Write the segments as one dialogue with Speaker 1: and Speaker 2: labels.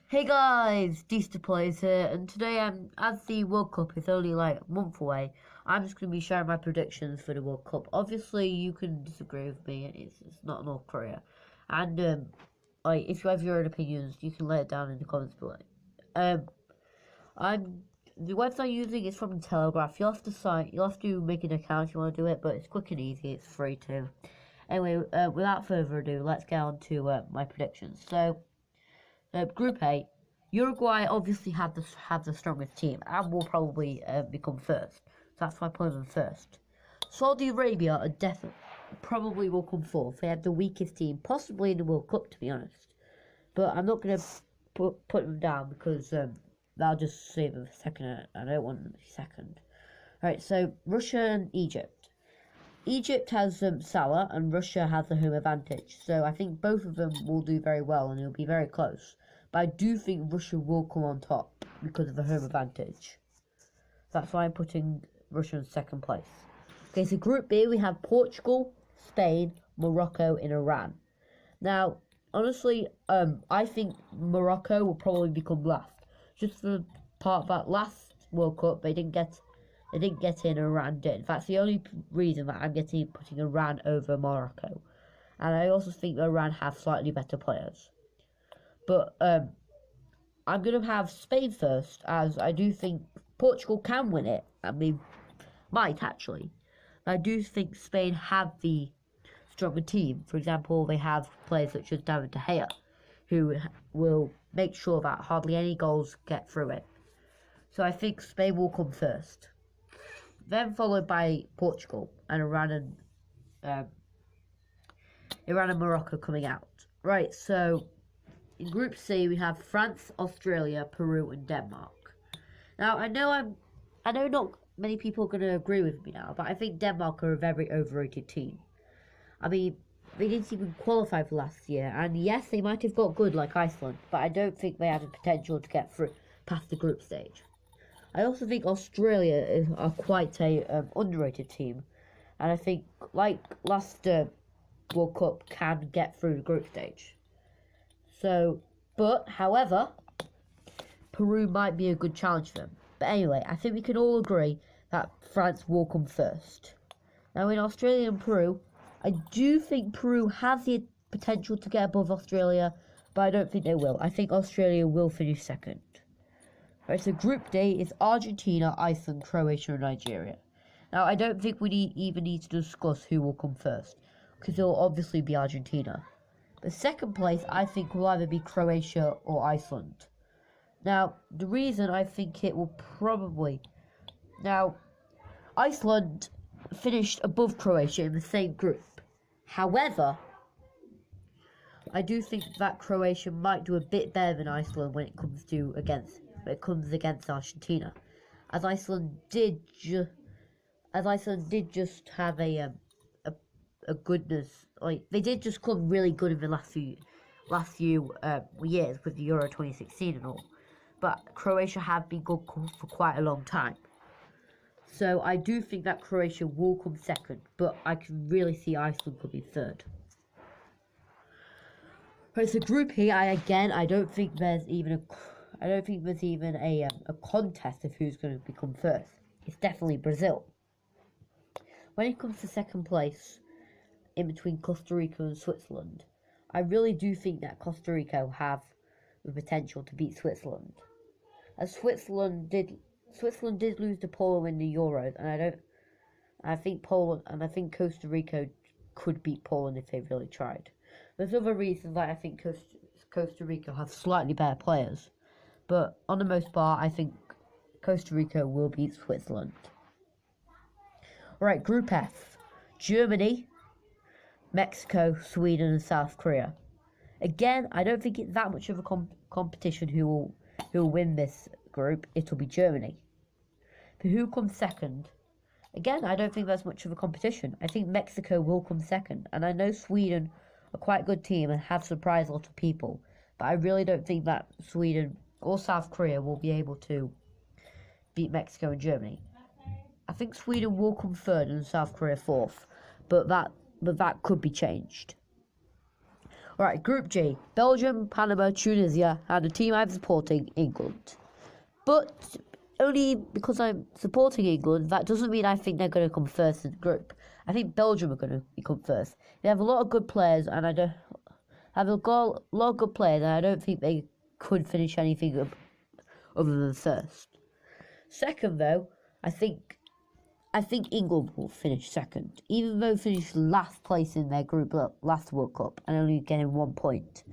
Speaker 1: Hey guys, Deester Plays here, and today as the World Cup is only like a month away, I'm just going to be sharing my predictions for the World Cup. Obviously, you can disagree with me; it's not North Korea, and like if you have your own opinions, you can lay it down in the comments below. Um, I'm the website I'm using is from the Telegraph. You'll have to make an account if you want to do it, but it's quick and easy. It's free too. Anyway, without further ado, let's get on to my predictions. So. Group A, Uruguay obviously have the strongest team and will probably become first. So that's why I put them first. Saudi Arabia are definitely probably will come fourth. They have the weakest team, possibly in the World Cup, to be honest. But I'm not gonna put them down because they'll just save them for second. I don't want them to be second. Alright, so Russia and Egypt. Egypt has Salah and Russia has the home advantage, so I think both of them will do very well and it'll be very close. But I do think Russia will come on top because of the home advantage. That's why I'm putting Russia in second place. Okay, so Group B we have Portugal, Spain, Morocco, and Iran. Now, honestly, I think Morocco will probably become last. Just for the part that last World Cup they didn't get in, Iran did. In fact, the only reason that I'm putting Iran over Morocco. And I also think Iran have slightly better players. But I'm going to have Spain first, as I do think Portugal can win it. I mean, might actually. I do think Spain have the stronger team. For example, they have players such as David De Gea, who will make sure that hardly any goals get through it. So I think Spain will come first. Then followed by Portugal and Iran and Morocco coming out. Right, so in Group C we have France, Australia, Peru, and Denmark. Now I know not many people are going to agree with me now, but I think Denmark are a very overrated team. I mean, they didn't even qualify for last year, and yes, they might have got good like Iceland, but I don't think they have the potential to get through past the group stage. I also think Australia are quite a underrated team, and I think like last World Cup can get through the group stage. So, but however, Peru might be a good challenge for them. But anyway, I think we can all agree that France will come first. Now in Australia and Peru, I do think Peru has the potential to get above Australia, but I don't think they will. I think Australia will finish second. Right, so Group D is Argentina, Iceland, Croatia, and Nigeria. Now, I don't think we even need to discuss who will come first, because it will obviously be Argentina. But second place, I think, will either be Croatia or Iceland. Now, the reason I think it will probably... Now, Iceland finished above Croatia in the same group. However, I do think that Croatia might do a bit better than Iceland when it comes against Argentina, as Iceland did just have a goodness, like they did just come really good in the last few years with the Euro 2016 and all, but Croatia have been good for quite a long time. So I do think that Croatia will come second, but I can really see Iceland coming third. Right, so Group E, I don't think there's even a contest of who's going to become first. It's definitely Brazil. When it comes to second place, in between Costa Rica and Switzerland, I really do think that Costa Rica have the potential to beat Switzerland. As Switzerland did lose to Poland in the Euros, and I think Costa Rica could beat Poland if they really tried. There's other reasons that I think Costa Rica have slightly better players. But on the most part, I think Costa Rica will beat Switzerland. Alright, Group F. Germany, Mexico, Sweden, and South Korea. Again, I don't think it's that much of a competition who will win this group. It'll be Germany. But who comes second? Again, I don't think there's much of a competition. I think Mexico will come second. And I know Sweden are quite a good team and have surprised a lot of people. But I really don't think that Sweden or South Korea will be able to beat Mexico and Germany. I think Sweden will come third and South Korea fourth, but that could be changed. Alright, Group G. Belgium, Panama, Tunisia, and the team I'm supporting, England. But only because I'm supporting England, that doesn't mean I think they're going to come first in the group. I think Belgium are going to come first. They have a lot of good players, and I don't have a lot of good players, and I don't think they could finish anything other than first. Second, though, I think England will finish second, even though they finished last place in their group last World Cup and only getting 1 point.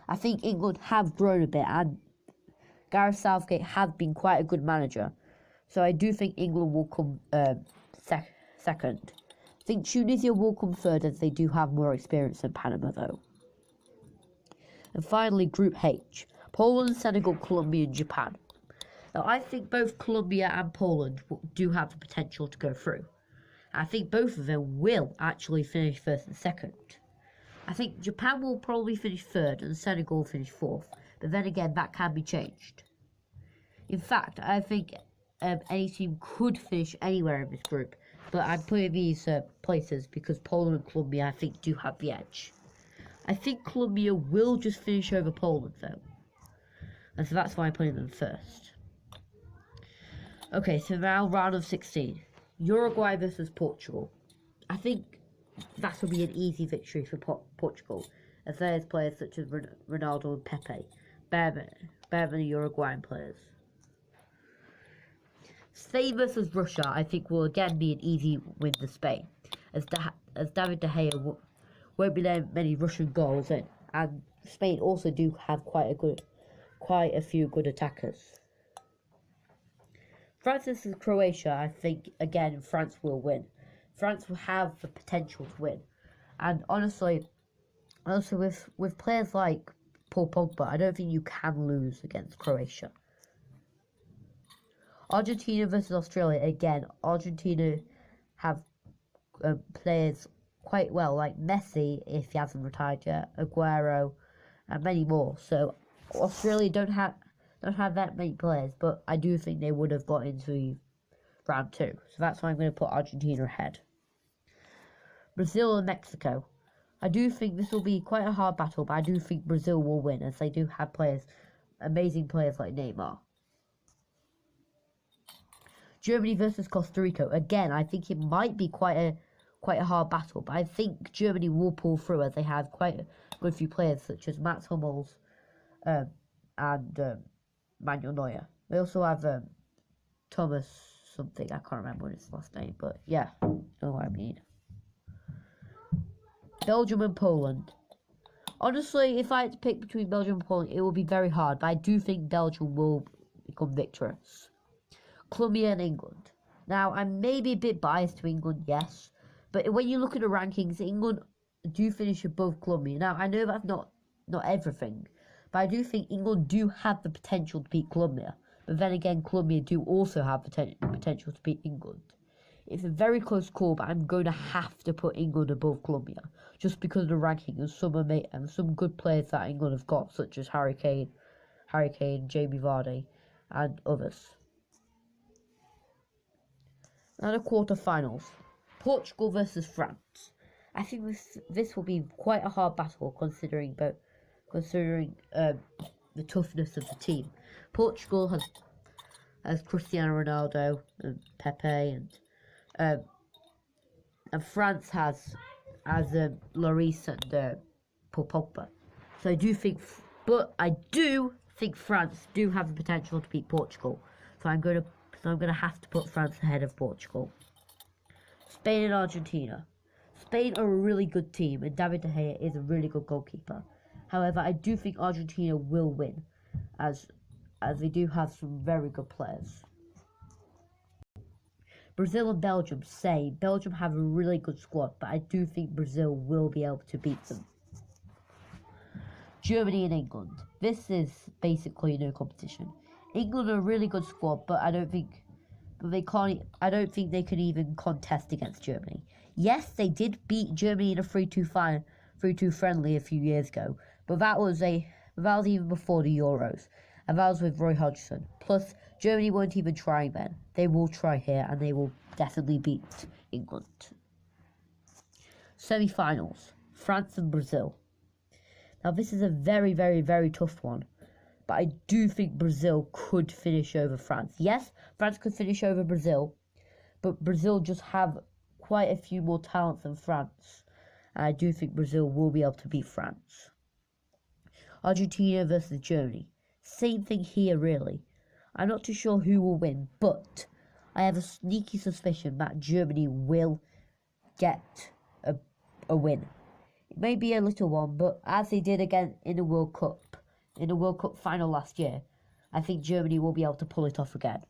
Speaker 1: I think England have grown a bit, and Gareth Southgate has been quite a good manager, so I do think England will come second. I think Tunisia will come third, as they do have more experience than Panama, though. And finally, Group H. Poland, Senegal, Colombia, and Japan. Now, I think both Colombia and Poland do have the potential to go through. I think both of them will actually finish first and second. I think Japan will probably finish third and Senegal will finish fourth. But then again, that can be changed. In fact, I think any team could finish anywhere in this group. But I'm putting these places because Poland and Colombia, I think, do have the edge. I think Colombia will just finish over Poland, though. And so that's why I'm putting them first. Okay, so now round of 16. Uruguay versus Portugal. I think that will be an easy victory for Portugal, as there's players such as Ronaldo and Pepe, better than the Uruguayan players. Spain versus Russia, I think, will again be an easy win for Spain, as David De Gea won't be letting many Russian goals in, and Spain also do have quite a few good attackers. France versus Croatia, I think, again, France will win. France will have the potential to win. And honestly, also with players like Paul Pogba, I don't think you can lose against Croatia. Argentina versus Australia, again, Argentina have players quite well, like Messi, if he hasn't retired yet, Aguero, and many more. So Australia don't have that many players, but I do think they would have got into round 2. So that's why I'm going to put Argentina ahead. Brazil and Mexico. I do think this will be quite a hard battle, but I do think Brazil will win, as they do have amazing players like Neymar. Germany versus Costa Rica. Again, I think it might be quite a hard battle, but I think Germany will pull through, as they have quite a good few players such as Mats Hummels and Manuel Neuer. They also have Thomas something, I can't remember his last name, but yeah, you know what I mean. Belgium and Poland. Honestly, if I had to pick between Belgium and Poland, it would be very hard, but I do think Belgium will become victorious. Colombia and England. Now, I may be a bit biased to England, yes, but when you look at the rankings, England do finish above Colombia. Now, I know that's not everything, but I do think England do have the potential to beat Colombia. But then again, Colombia do also have potential to beat England. It's a very close call, but I'm going to have to put England above Colombia, just because of the ranking and some good players that England have got, such as Harry Kane, Jamie Vardy, and others. Now the quarterfinals. Portugal versus France. I think this will be quite a hard battle, considering the toughness of the team. Portugal has Cristiano Ronaldo and Pepe, and France has Lloris and Paul Pogba. So I do think France do have the potential to beat Portugal. So I'm going to have to put France ahead of Portugal. Spain and Argentina. Spain are a really good team, and David De Gea is a really good goalkeeper. However, I do think Argentina will win, as they do have some very good players. Brazil and Belgium. Belgium have a really good squad, but I do think Brazil will be able to beat them. Germany and England. This is basically no competition. England are a really good squad, but I don't think they can even contest against Germany. Yes, they did beat Germany in a 3-2 friendly a few years ago, but that was even before the Euros, and that was with Roy Hodgson. Plus, Germany weren't even trying then. They will try here, and they will definitely beat England. Semi-finals. France and Brazil. Now, this is a very, very, very tough one. But I do think Brazil could finish over France. Yes, France could finish over Brazil. But Brazil just have quite a few more talents than France. And I do think Brazil will be able to beat France. Argentina versus Germany. Same thing here, really. I'm not too sure who will win, but I have a sneaky suspicion that Germany will get a win. It may be a little one, but as they did again in the World Cup final last year, I think Germany will be able to pull it off again.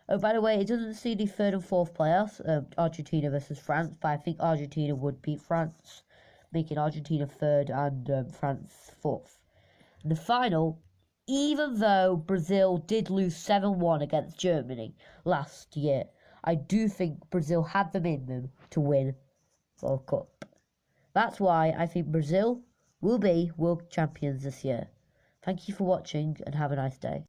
Speaker 1: Oh, by the way, it doesn't see the third and fourth players, Argentina versus France, but I think Argentina would beat France, making Argentina third and France fourth. In the final, even though Brazil did lose 7-1 against Germany last year, I do think Brazil had them in them to win World Cup. That's why I think Brazil will be world champions this year. Thank you for watching and have a nice day.